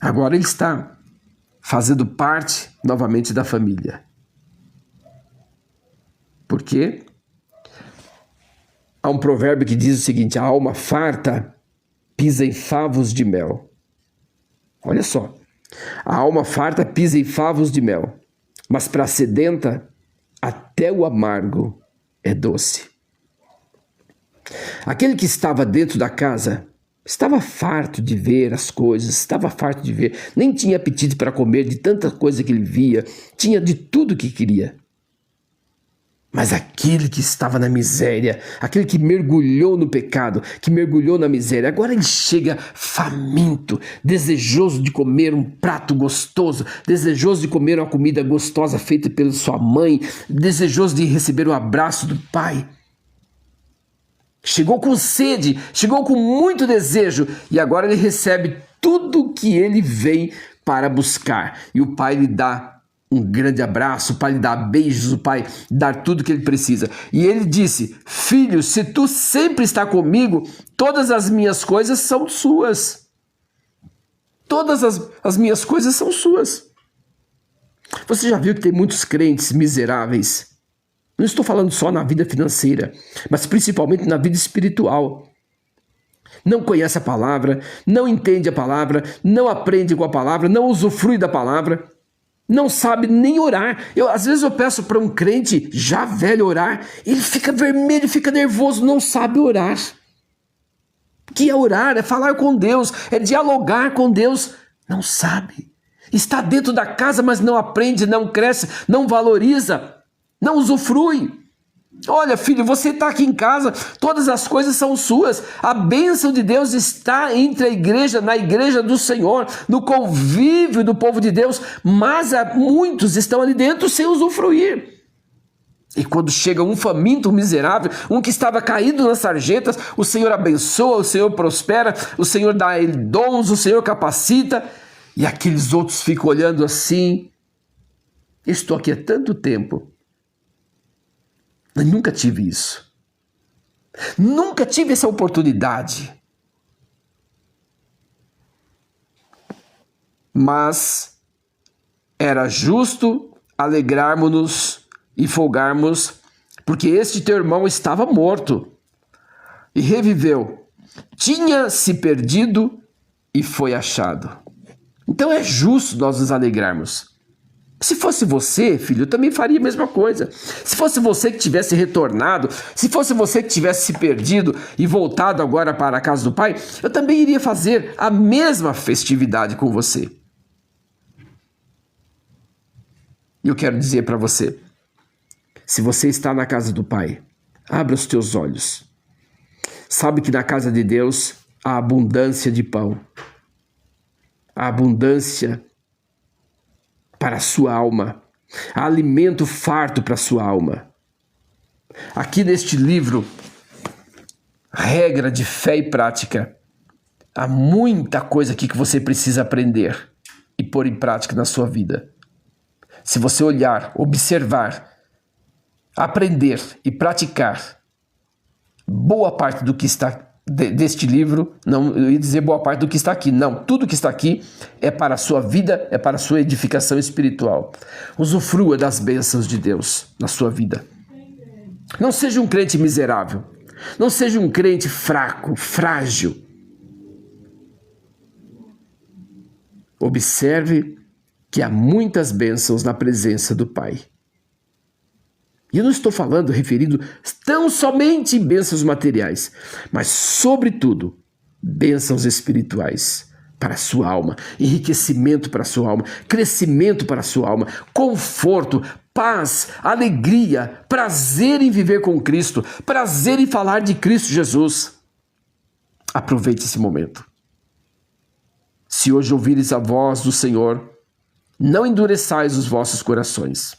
Agora ele está fazendo parte novamente da família. Por quê? Há um provérbio que diz o seguinte: a alma farta pisa em favos de mel. Olha só, a alma farta pisa em favos de mel, mas para a sedenta até o amargo é doce. Aquele que estava dentro da casa estava farto de ver as coisas, estava farto de ver, nem tinha apetite para comer de tanta coisa que ele via, tinha de tudo que queria. Mas aquele que estava na miséria, aquele que mergulhou no pecado, que mergulhou na miséria, agora ele chega faminto, desejoso de comer um prato gostoso, desejoso de comer uma comida gostosa feita pela sua mãe, desejoso de receber o abraço do pai. Chegou com sede, chegou com muito desejo e agora ele recebe tudo o que ele vem para buscar. E o pai lhe dá um grande abraço, o pai lhe dá beijos, o pai dá tudo que ele precisa. E ele disse: filho, se tu sempre está comigo, todas as minhas coisas são suas. Todas as minhas coisas são suas. Você já viu que tem muitos crentes miseráveis? Não estou falando só na vida financeira, mas principalmente na vida espiritual. Não conhece a palavra, não entende a palavra, não aprende com a palavra, não usufrui da palavra. Não sabe nem orar. Às vezes eu peço para um crente já velho orar, ele fica vermelho, fica nervoso, não sabe orar. O que é orar? É falar com Deus, é dialogar com Deus. Não sabe. Está dentro da casa, mas não aprende, não cresce, não valoriza, não usufrui. Olha, filho, você está aqui em casa, todas as coisas são suas. A bênção de Deus está entre a igreja, na igreja do Senhor, no convívio do povo de Deus, mas muitos estão ali dentro sem usufruir. E quando chega um faminto, um miserável, um que estava caído nas sarjetas, o Senhor abençoa, o Senhor prospera, o Senhor dá a ele dons, o Senhor capacita, e aqueles outros ficam olhando assim. Estou aqui há tanto tempo. Eu nunca tive isso. Nunca tive essa oportunidade. Mas era justo alegrarmos-nos e folgarmos, porque este teu irmão estava morto e reviveu. Tinha se perdido e foi achado. Então é justo nós nos alegrarmos. Se fosse você, filho, eu também faria a mesma coisa. Se fosse você que tivesse retornado, se fosse você que tivesse se perdido e voltado agora para a casa do Pai, eu também iria fazer a mesma festividade com você. E eu quero dizer para você, se você está na casa do Pai, abra os teus olhos. Sabe que na casa de Deus há abundância de pão, há abundância para a sua alma, há alimento farto para a sua alma. Aqui neste livro regra de fé e prática. Há muita coisa aqui que você precisa aprender e pôr em prática na sua vida. Se você olhar, observar, aprender e praticar boa parte do que está deste livro, não, eu ia dizer boa parte do que está aqui, não, tudo que está aqui é para a sua vida, é para a sua edificação espiritual. Usufrua das bênçãos de Deus na sua vida. Não seja um crente miserável, não seja um crente fraco, frágil. Observe que há muitas bênçãos na presença do Pai. E eu não estou falando, referindo tão somente em bênçãos materiais, mas, sobretudo, bênçãos espirituais para a sua alma, enriquecimento para a sua alma, crescimento para a sua alma, conforto, paz, alegria, prazer em viver com Cristo, prazer em falar de Cristo Jesus. Aproveite esse momento. Se hoje ouvires a voz do Senhor, não endureçais os vossos corações.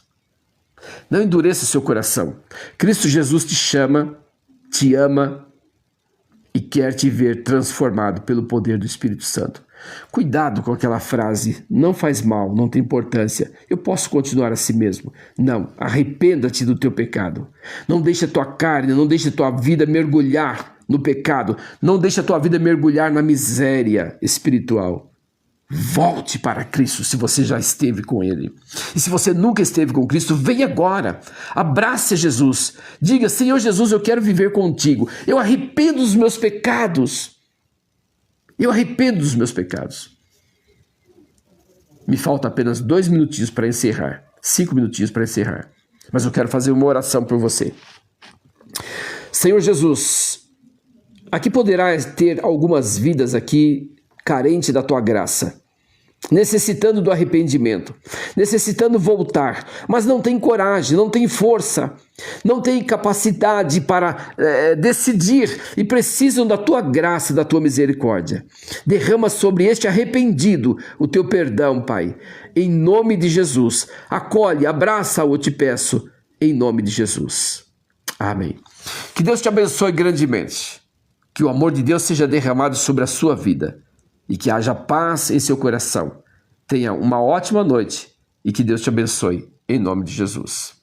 Não endureça o seu coração. Cristo Jesus te chama, te ama e quer te ver transformado pelo poder do Espírito Santo. Cuidado com aquela frase, não faz mal, não tem importância, eu posso continuar assim mesmo. Não, arrependa-te do teu pecado. Não deixe a tua carne, não deixe a tua vida mergulhar no pecado. Não deixe a tua vida mergulhar na miséria espiritual. Volte para Cristo se você já esteve com Ele. E se você nunca esteve com Cristo, venha agora. Abrace Jesus. Diga, Senhor Jesus, eu quero viver contigo. Eu arrependo dos meus pecados. Eu arrependo dos meus pecados. Me falta apenas 2 minutinhos para encerrar. 5 minutinhos para encerrar. Mas eu quero fazer uma oração por você. Senhor Jesus, aqui poderá ter algumas vidas aqui carente da tua graça, necessitando do arrependimento, necessitando voltar, mas não tem coragem, não tem força, não tem capacidade para decidir e precisam da tua graça, da tua misericórdia. Derrama sobre este arrependido o teu perdão, Pai, em nome de Jesus. Acolhe, abraça-o, eu te peço, em nome de Jesus. Amém. Que Deus te abençoe grandemente, que o amor de Deus seja derramado sobre a sua vida e que haja paz em seu coração. Tenha uma ótima noite e que Deus te abençoe, em nome de Jesus.